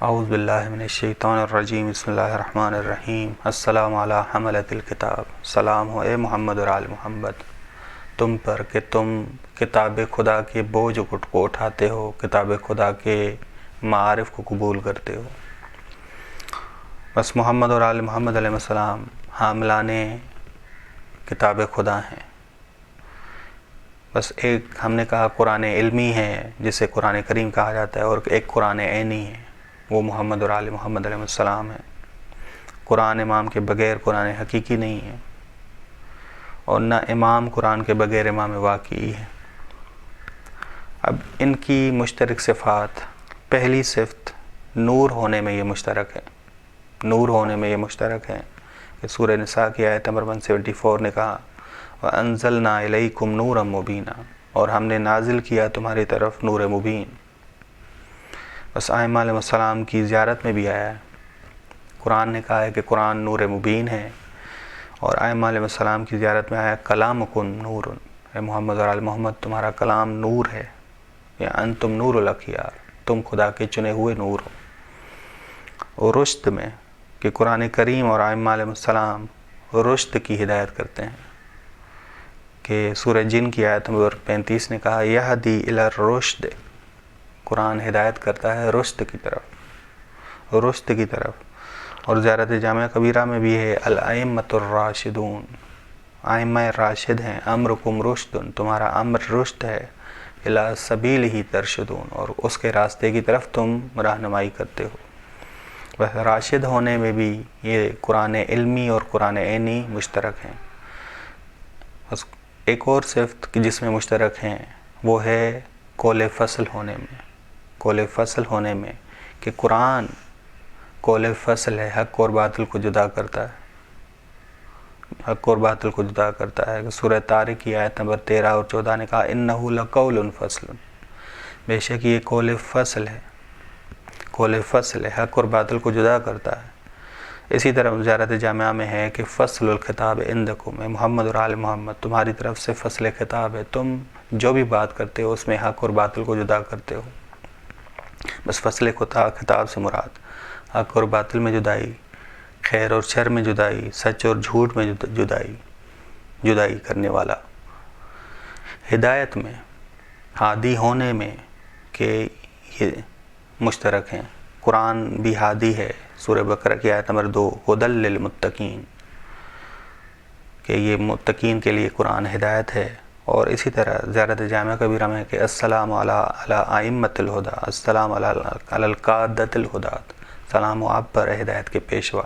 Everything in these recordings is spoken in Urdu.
اعوذ باللہ من الشیطان الرجیم بسم اللہ الرحمن الرحیم السلام علی حملۃ الکتاب، سلام ہو اے محمد اور آل محمد تم پر کہ تم کتاب خدا کے بوجھ کو اٹھاتے ہو، کتاب خدا کے معارف کو قبول کرتے ہو۔ بس محمد اور آل محمد علیہ السلام حاملان کتاب خدا ہیں۔ بس ایک ہم نے کہا قرآن علمی ہے جسے قرآن کریم کہا جاتا ہے، اور ایک قرآن عینی ہے، وہ محمد اور آل محمد علیہ السلام ہے۔ قرآن امام کے بغیر قرآن حقیقی نہیں ہے، اور نہ امام قرآن کے بغیر امام واقعی ہے۔ اب ان کی مشترک صفات، پہلی صفت نور ہونے میں یہ مشترک ہے، نور ہونے میں یہ مشترک ہے کہ سورہ نساء کی آیت نمبر 174 نے کہا وَأَنزَلْنَا إِلَيْكُمْ نُورًا مُبِينًا، اور ہم نے نازل کیا تمہاری طرف نور مبین۔ بس ائمہ علیہ السلام کی زیارت میں بھی آیا ہے، قرآن نے کہا ہے کہ قرآن نور مبین ہے، اور ائمہ علیہ السلام کی زیارت میں آیا کلامکم نور، اے محمد اور آل محمد تمہارا کلام نور ہے، یا انتم نور الاخیار، تم خدا کے چنے ہوئے نور ہو۔ اور رشد میں کہ قرآن کریم اور ائمہ علیہ السلام رشد کی ہدایت کرتے ہیں، کہ سورہ جن کی آیت نمبر 35 نے کہا یہدی الی الرشد، قرآن ہدایت کرتا ہے رشد کی طرف، رشد کی طرف۔ اور زیارت جامعہ کبیرہ میں بھی ہے الائمۃ الراشدون، ائمہ راشد ہیں، امرکم رشد، تمہارا امر رشد ہے، الی سبیلہ ترشدون، اور اس کے راستے کی طرف تم رہنمائی کرتے ہو۔ بس راشد ہونے میں بھی یہ قرآن علمی اور قرآن عینی مشترک ہیں۔ بس ایک اور صفت جس میں مشترک ہیں وہ ہے قول فصل ہونے میں، قول فصل ہونے میں کہ قرآن قول فصل ہے، حق اور باطل کو جدا کرتا ہے، حق اور باطل کو جدا کرتا ہے۔ سورہ طارق کی آیت نمبر 13 اور 14 نے کہا انہ لقول فصل، بے شک یہ قول فصل ہے، قول فصل ہے، حق اور باطل کو جدا کرتا ہے۔ اسی طرح زیارت جامعہ میں ہے کہ فصل الخطاب عندکم، اے محمد اور آل محمد تمہاری طرف سے فصل خطاب ہے، تم جو بھی بات کرتے ہو اس میں حق اور باطل کو جدا کرتے ہو۔ بس فصل خطاب سے مراد حق اور باطل میں جدائی، خیر اور شر میں جدائی، سچ اور جھوٹ میں جدائی کرنے والا، ہدایت میں، ہادی ہونے میں کہ یہ مشترک ہیں۔ قرآن بھی ہادی ہے، سورہ بقرہ کی آیت نمبر 2 ھدی للمتقین، کہ یہ متقین کے لیے قرآن ہدایت ہے۔ اور اسی طرح زیارت جامعہ کبیرہ میں کہ السلام علی ائمۃ الہدی، السلام علی القادۃ الہداۃ، سلام ہو آپ پر ہدایت کے پیشوا،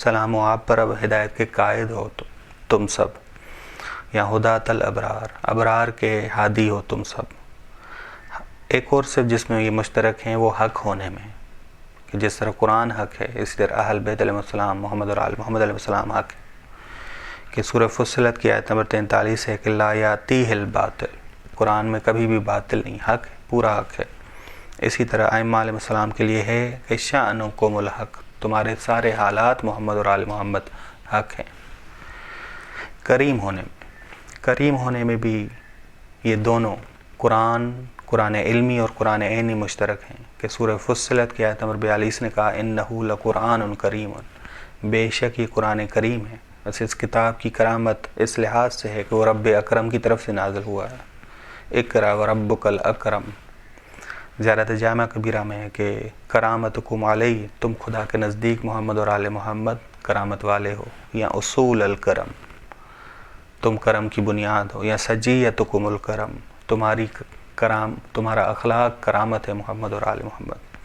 سلام ہو آپ پر اب ہدایت کے قائد ہو تم سب، یا ہداۃ الابرار، ابرار کے ہادی ہو تم سب۔ ایک اور صرف جس میں یہ مشترک ہیں وہ حق ہونے میں، کہ جس طرح قرآن حق ہے اسی طرح اہل بیت علیہ السلام محمد اور آل محمد علیہ السلام حق ہے، کہ سورہ فصلت کی آیت نمبر 43 ہے کہ لا یاتیہ الباطل، قرآن میں کبھی بھی باطل نہیں، حق ہے، پورا حق ہے۔ اسی طرح ائمہ علیہ السلام کے لیے ہے کہ شأنکم الحق، تمہارے سارے حالات محمد اور آل محمد حق ہیں۔ کریم ہونے میں بھی یہ دونوں قرآن علمی اور قرآن عینی مشترک ہیں، کہ سورہ فصلت کی آیت نمبر 42 نے کہا انہ لقرآن کریم، بے شک یہ قرآن کریم ہے۔ بس اس کتاب کی کرامت اس لحاظ سے ہے کہ وہ رب اکرم کی طرف سے نازل ہوا ہے، اقرأ وربک الاکرم۔ زیارت جامعہ کبیرہ میں ہے کہ کرامتکم علیہ، تم خدا کے نزدیک محمد اور آل محمد کرامت والے ہو، یا اصول الکرم، تم کرم کی بنیاد ہو، یا سجیتکم الکرم، تمہارا اخلاق کرامت ہے محمد اور آل محمد۔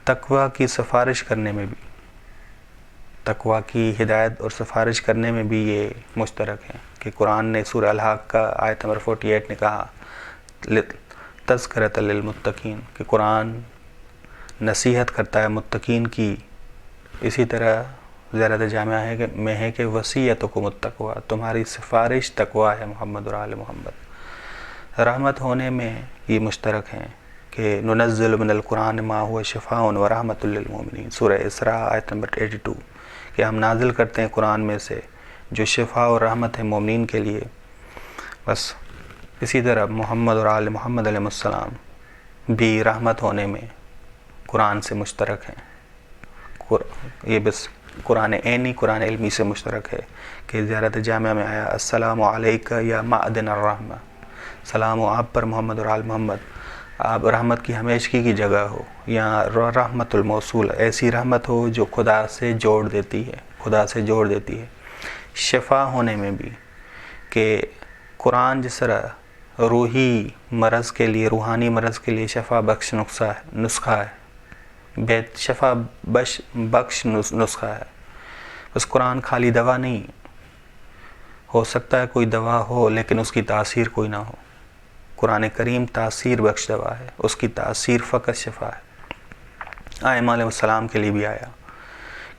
تقوی کی سفارش کرنے میں بھی، تقوی کی ہدایت اور سفارش کرنے میں بھی یہ مشترک ہیں، کہ قرآن نے سورہ الحاق کا آیت نمبر 48 نے کہا تذکرۃ للمتقین، کہ قرآن نصیحت کرتا ہے متقین کی۔ اسی طرح زیارت جامعہ میں ہے کہ وصیتکم التقوی، تمہاری سفارش تقوی ہے محمد اور آل محمد۔ رحمت ہونے میں یہ مشترک ہیں، کہ ننزل من القرآن ما هو شفاء ورحمۃ للمؤمنین، سورہ اسراء آیت نمبر 82، کہ ہم نازل کرتے ہیں قرآن میں سے جو شفا اور رحمت ہے مومنین کے لیے۔ بس اسی طرح محمد اور آل محمد علیہ السلام بھی رحمت ہونے میں قرآن سے مشترک ہیں. یہ بس قرآن عینی قرآن علمی سے مشترک ہے کہ زیارت جامعہ میں آیا السلام علیکہ یا معدن الرحمہ، سلام و آپ پر محمد اور آل محمد، آپ رحمت کی ہمیشگی کی جگہ ہو، یا رحمت الموصول، ایسی رحمت ہو جو خدا سے جوڑ دیتی ہے، خدا سے جوڑ دیتی ہے. شفا ہونے میں بھی کہ قرآن جس طرح روحی مرض کے لیے، روحانی مرض کے لیے شفا بخش نسخہ ہے، شفا بخش نسخہ ہے. بس قرآن خالی دوا نہیں، ہو سکتا ہے کوئی دوا ہو لیکن اس کی تاثیر کوئی نہ ہو. قرآن کریم تاثیر بخش دوا ہے، اس کی تاثیر فقط شفا ہے. آئمہ علیہ السلام کے لیے بھی آیا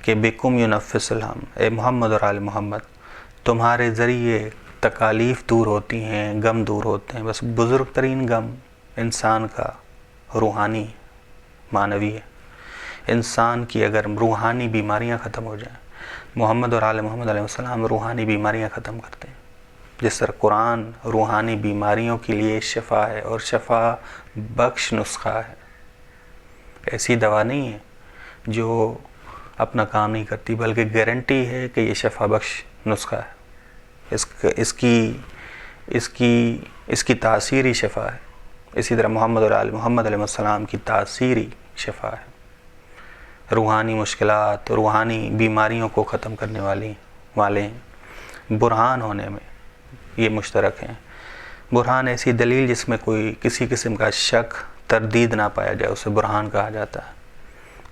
کہ بکم ینفس الہم، اے محمد اور آل محمد تمہارے ذریعے تکالیف دور ہوتی ہیں، غم دور ہوتے ہیں. بس بزرگ ترین غم انسان کا روحانی معنوی ہے. انسان کی اگر روحانی بیماریاں ختم ہو جائیں، محمد اور آل محمد علیہ السلام روحانی بیماریاں ختم کرتے ہیں. جس طرح قرآن روحانی بیماریوں کے لیے شفا ہے اور شفا بخش نسخہ ہے. ایسی دوا نہیں ہے جو اپنا کام نہیں کرتی، بلکہ گارنٹی ہے کہ یہ شفا بخش نسخہ ہے. اس کی تاثیری شفا ہے. اسی طرح محمد اور آل محمد علیہ السلام کی تاثیری شفا ہے. روحانی مشکلات، روحانی بیماریوں کو ختم کرنے والے ہیں. برہان ہونے میں یہ مشترک ہیں. برہان ایسی دلیل جس میں کوئی کسی قسم کا شک تردید نہ پایا جائے، اسے برہان کہا جاتا ہے.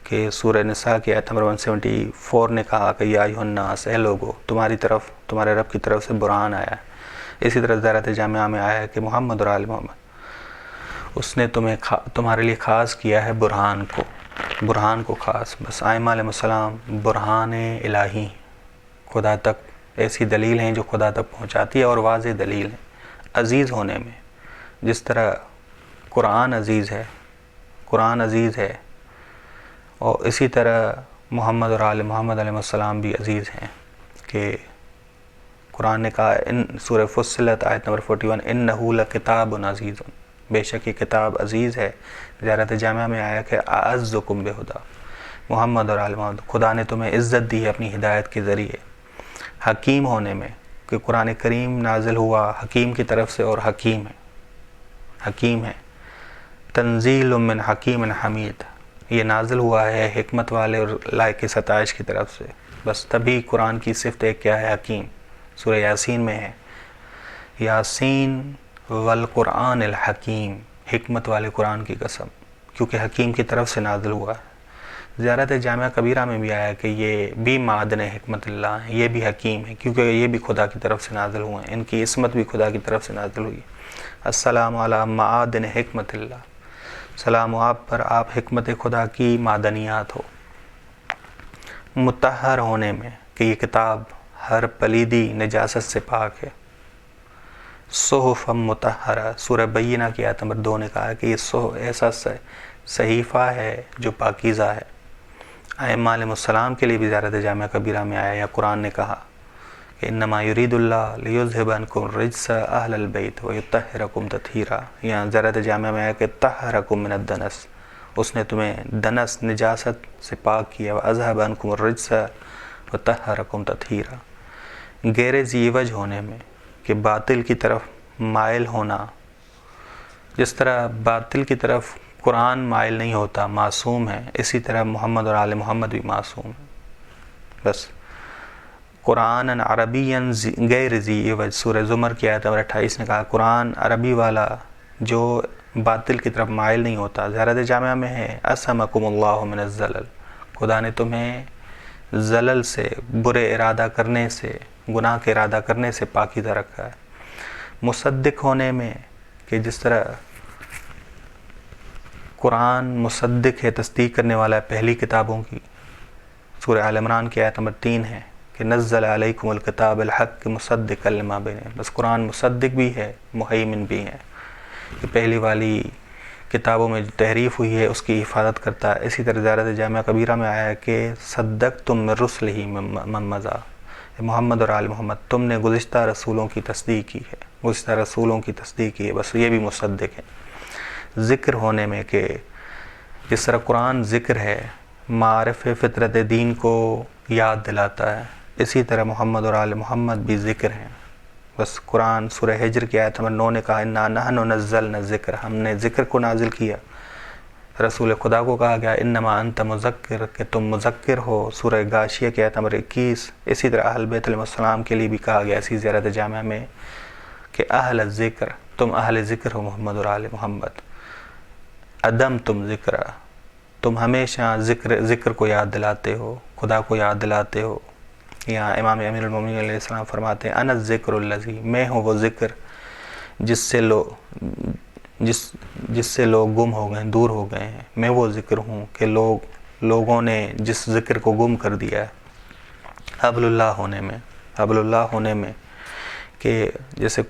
کہ سورہ نساء کی آیت نمبر 174 نے کہا کہ یا ایھا الناس، اے لوگو تمہارے رب کی طرف سے برہان آیا ہے. اسی طرح زیارت جامعہ میں آیا ہے کہ محمد اور آل محمد اس نے تمہارے لیے خاص کیا ہے برہان کو خاص. بس آئمہ علیہ السلام برہان الہی، خدا تک ایسی دلیل ہیں جو خدا تک پہنچاتی ہے اور واضح دلیل ہے. عزیز ہونے میں جس طرح قرآن عزیز ہے اور اسی طرح محمد اور آل محمد علیہ السلام بھی عزیز ہیں. کہ قرآن نے کہا سورہ فصلت آیت نمبر 41 انہ لکتاب عزیز، بے شک یہ کتاب عزیز ہے. زیارت جامعہ میں آیا کہ اعزکم بہدی، محمد اور آل محمد خدا نے تمہیں عزت دی ہے اپنی ہدایت کے ذریعے. حکیم ہونے میں کہ قرآن کریم نازل ہوا حکیم کی طرف سے اور حکیم ہے. تنزیل من حکیم حمید، یہ نازل ہوا ہے حکمت والے اور لائق ستائش کی طرف سے. بس تبھی قرآن کی صفت ایک کیا ہے؟ حکیم. سورہ یاسین میں ہے یاسین والقرآن الحکیم، حکمت والے قرآن کی قسم، کیونکہ حکیم کی طرف سے نازل ہوا ہے. زیارت جامعہ کبیرہ میں بھی آیا کہ یہ بھی معدن حکمت اللہ ہیں، یہ بھی حکیم ہیں کیونکہ یہ بھی خدا کی طرف سے نازل ہوئے ہیں، ان کی عصمت بھی خدا کی طرف سے نازل ہوئی. السلام علی معادن حکمت اللہ، سلام و آپ پر آپ حکمت خدا کی معدنیات ہو. مطہر ہونے میں کہ یہ کتاب ہر پلیدی نجاست سے پاک ہے. صحف مطہرہ، سورہ بینہ کی آیت نمبر 2 نے کہا کہ یہ ایسا صحیفہ ہے جو پاکیزہ ہے. ائمہ علیہ السلام کے لیے بھی زیارت جامعہ کبیرہ میں آیا یا قرآن نے کہا کہ انما یرید اللہ لیذھب عنکم الرجس اہل البیت ویطہرکم تطہیرا. یہاں زیارت جامعہ میں آیا کہ طہرکم من الدنس، اس نے تمہیں دنس نجاست سے پاک کیا. واذھب عنکم الرجس وطہرکم تطہیرا. غیر ذی وجہ ہونے میں کہ باطل کی طرف مائل ہونا، جس طرح باطل کی طرف قرآن مائل نہیں ہوتا، معصوم ہے، اسی طرح محمد اور آل محمد بھی معصوم ہے. بس قرآن عربی غیر ذی وجہ، سورہ زمر کی آیت نمبر 28 نے کہا قرآن عربی والا جو باطل کی طرف مائل نہیں ہوتا. زیارت جامعہ میں ہے اسمکم اللہ من الزلل، خدا نے تمہیں زلل سے، برے ارادہ کرنے سے، گناہ کے ارادہ کرنے سے پاکیزہ رکھا ہے. مصدق ہونے میں کہ جس طرح قرآن مصدق ہے، تصدیق کرنے والا ہے پہلی کتابوں کی. سورہ آل عمران کی آیت نمبر 3 ہے کہ نزل علیکم الکتاب الحق مصدقا لما بین. بس قرآن مصدق بھی ہے، مہیمن بھی ہے، کہ پہلی والی کتابوں میں جو تحریف ہوئی ہے اس کی حفاظت کرتا ہے. اسی طرح زیارت جامعہ کبیرہ میں آیا ہے کہ صدقتم من رسلہ من مضی، محمد اور آل محمد تم نے گزشتہ رسولوں کی تصدیق کی ہے، گزشتہ رسولوں کی تصدیق کی ہے. بس یہ بھی مصدق ہے. ذکر ہونے میں کہ جس طرح قرآن ذکر ہے، معارف فطرت دین کو یاد دلاتا ہے، اسی طرح محمد اور آل محمد بھی ذکر ہیں۔ بس قرآن سورہ حجر کی آیت نمبر 9 نے کہا انا نحن نزلنا الذکر، ہم نے ذکر کو نازل کیا۔ رسول خدا کو کہا گیا انما انت مذکر، کہ تم مذکر ہو، سورہ غاشیہ کی آیت نمبر 21۔ اسی طرح اہل بیت علیہ السلام کے لیے بھی کہا گیا اسی زیارت جامعہ میں کہ اہل الذکر، تم اہل ذکر ہو محمد اور آل محمد، ادم تم ذکر، تم ہمیشہ ذکر کو یاد دلاتے ہو، خدا کو یاد دلاتے ہو۔ یہاں امام امیر المومنین علیہ السلام فرماتے ہیں انا الذکر الذی، میں ہوں وہ ذکر جس سے لوگ گم ہو گئے، دور ہو گئے ہیں، میں وہ ذکر ہوں کہ لوگوں نے جس ذکر کو گم کر دیا ہے، حبل اللہ ہونے میں، کہ جیسے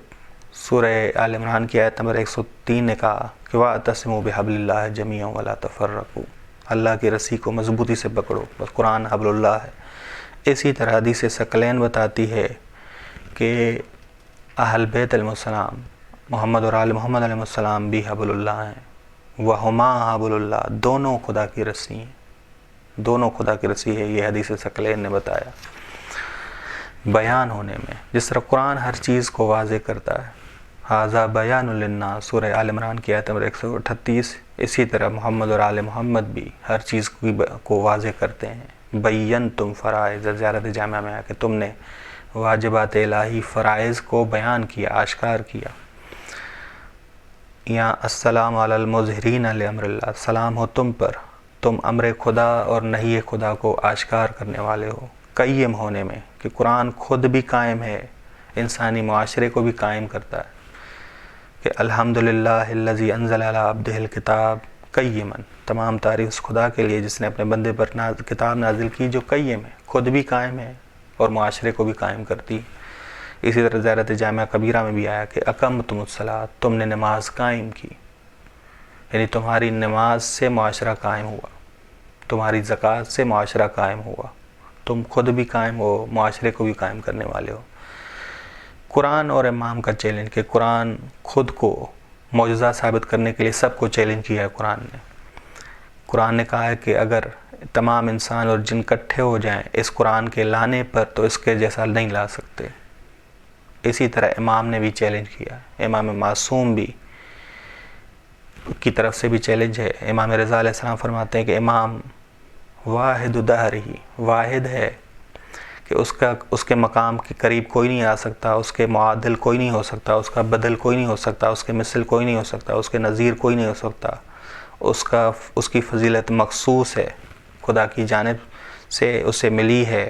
سورہ آل عمران کی آیت نمبر 103 نے کہا کہ وَاعْتَصِمُوا بِحَبْلِ اللَّهِ جَمِيعًا وَلَا تَفَرَّقُوا، اللہ کی رسی کو مضبوطی سے پکڑو، بس قرآن حبل اللہ ہے۔ اسی طرح حدیث ثقلین بتاتی ہے کہ اہل بیت علیہ السلام محمد اور آل محمد علیہ السلام بھی حبل اللہ ہیں، وَهُمَا حبل اللہ، دونوں خدا کی رسی ہیں، دونوں خدا کی رسی ہے، یہ حدیث ثقلین نے بتایا۔ بیان ہونے میں، جس طرح قرآن ہر چیز کو واضح کرتا ہے، ھذا بیان للناس، سورہ آل عمران کی آیت نمبر 138، اسی طرح محمد اور آل محمد بھی ہر چیز کو واضح کرتے ہیں۔ بینتم فرائض، زیارت جامعہ میں آ کے تم نے واجبات الہی فرائض کو بیان کیا، آشکار کیا۔ یہاں السلام علی المظہرین لامر اللہ، سلام ہو تم پر، تم امر خدا اور نہی خدا کو آشکار کرنے والے ہو، قیم ہونے میں، کہ قرآن خود بھی قائم ہے، انسانی معاشرے کو بھی قائم کرتا ہے، کہ الحمدللہ الذی انزل علی عبدہ الکتاب قیما، تمام تعریف اس خدا کے لیے جس نے اپنے بندے پر کتاب نازل کی جو قیم ہے، خود بھی قائم ہے اور معاشرے کو بھی قائم کرتی ہے۔ اسی طرح زیارت جامعہ کبیرہ میں بھی آیا کہ اقمتم الصلاۃ، تم نے نماز قائم کی، یعنی تمہاری نماز سے معاشرہ قائم ہوا، تمہاری زکوٰۃ سے معاشرہ قائم ہوا، تم خود بھی قائم ہو، معاشرے کو بھی قائم کرنے والے ہو۔ قرآن اور امام کا چیلنج، کہ قرآن خود کو معجزہ ثابت کرنے کے لیے سب کو چیلنج کیا ہے قرآن نے کہا ہے کہ اگر تمام انسان اور جن اکٹھے ہو جائیں اس قرآن کے لانے پر تو اس کے جیسا نہیں لا سکتے۔ اسی طرح امام نے بھی چیلنج کیا، امام معصوم بھی کی طرف سے بھی چیلنج ہے۔ امام رضا علیہ السلام فرماتے ہیں کہ امام واحد دہر ہی، واحد ہے کہ اس کے مقام کے قریب کوئی نہیں آ سکتا، اس کے معادل کوئی نہیں ہو سکتا، اس کا بدل کوئی نہیں ہو سکتا، اس کے مثل کوئی نہیں ہو سکتا، اس کے نظیر کوئی نہیں ہو سکتا، اس کی فضیلت مخصوص ہے، خدا کی جانب سے اسے ملی ہے۔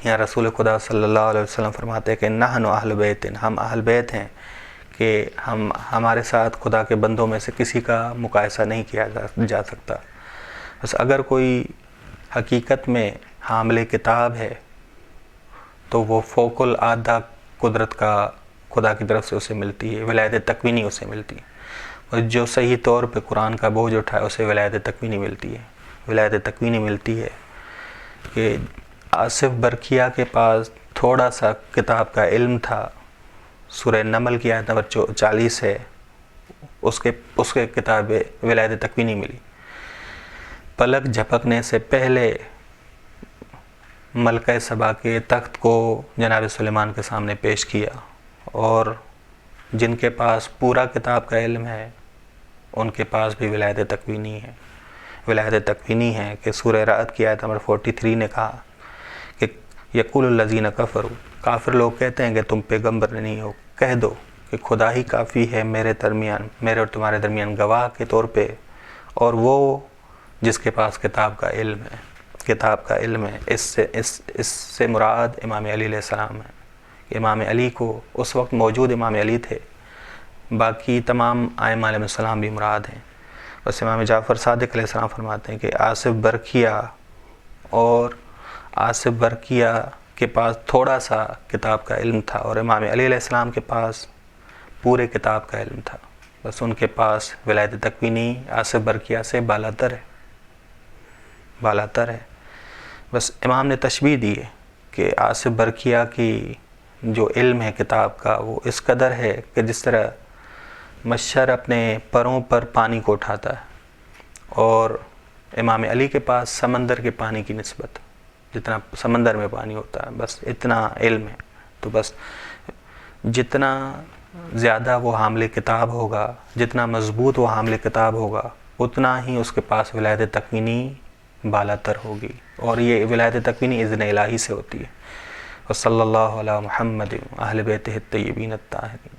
یا رسول خدا صلی اللہ علیہ وسلم فرماتے ہیں کہ نحن اہل بیت، ہم اہل بیت ہیں، کہ ہمارے ساتھ خدا کے بندوں میں سے کسی کا مقایسہ نہیں کیا جا سکتا۔ بس اگر کوئی حقیقت میں حامل کتاب ہے تو وہ فوق العادہ قدرت کا خدا کی طرف سے اسے ملتی ہے، ولایت تکوینی اسے ملتی ہے، اور جو صحیح طور پہ قرآن کا بوجھ اٹھائے اسے ولایت تکوینی ملتی ہے۔ ولایت تکوینی ملتی ہے کہ آصف برکیہ کے پاس تھوڑا سا کتاب کا علم تھا، سورہ نمل کی آیت نمبر 40 ہے، اس کے کتاب ولایت تکوینی ملی۔ پلک جھپکنے سے پہلے ملکہ سبا کے تخت کو جناب سلیمان کے سامنے پیش کیا، اور جن کے پاس پورا کتاب کا علم ہے ان کے پاس بھی ولایت تکوینی ہے۔ ولایت تکوینی ہے کہ سورہ رعد کی آیت نمبر 43 نے کہا کہ یقول الذین کفروا، کافر لوگ کہتے ہیں کہ تم پیغمبر نہیں ہو، کہہ دو کہ خدا ہی کافی ہے میرے اور تمہارے درمیان گواہ کے طور پہ، اور وہ جس کے پاس کتاب کا علم ہے۔ کتاب کا علم ہے، اس سے مراد امام علی علیہ السلام ہے۔ امام علی کو اس وقت موجود امام علی تھے، باقی تمام ائمہ علیہ السلام بھی مراد ہیں۔ بس امام جعفر صادق علیہ السلام فرماتے ہیں کہ آصف برکیہ کے پاس تھوڑا سا کتاب کا علم تھا، اور امام علی علیہ السلام کے پاس پورے کتاب کا علم تھا۔ بس ان کے پاس ولایت تکوینی آصف برکیہ سے بالاتر ہے۔ بس امام نے تشبیہ دی ہے کہ آصف برکیہ کی جو علم ہے کتاب کا وہ اس قدر ہے کہ جس طرح مچھر اپنے پروں پر پانی کو اٹھاتا ہے اور امام علی کے پاس سمندر کے پانی کی نسبت، جتنا سمندر میں پانی ہوتا ہے بس اتنا علم ہے. تو بس جتنا زیادہ وہ حامل کتاب ہوگا، جتنا مضبوط وہ حامل کتاب ہوگا، اتنا ہی اس کے پاس ولایت تکوینی بالا تر ہوگی، اور یہ ولایت تکوینی اذن الہی سے ہوتی ہے. وصلی اللہ علی محمد اہل بیتہ الطیبین الطاہرین.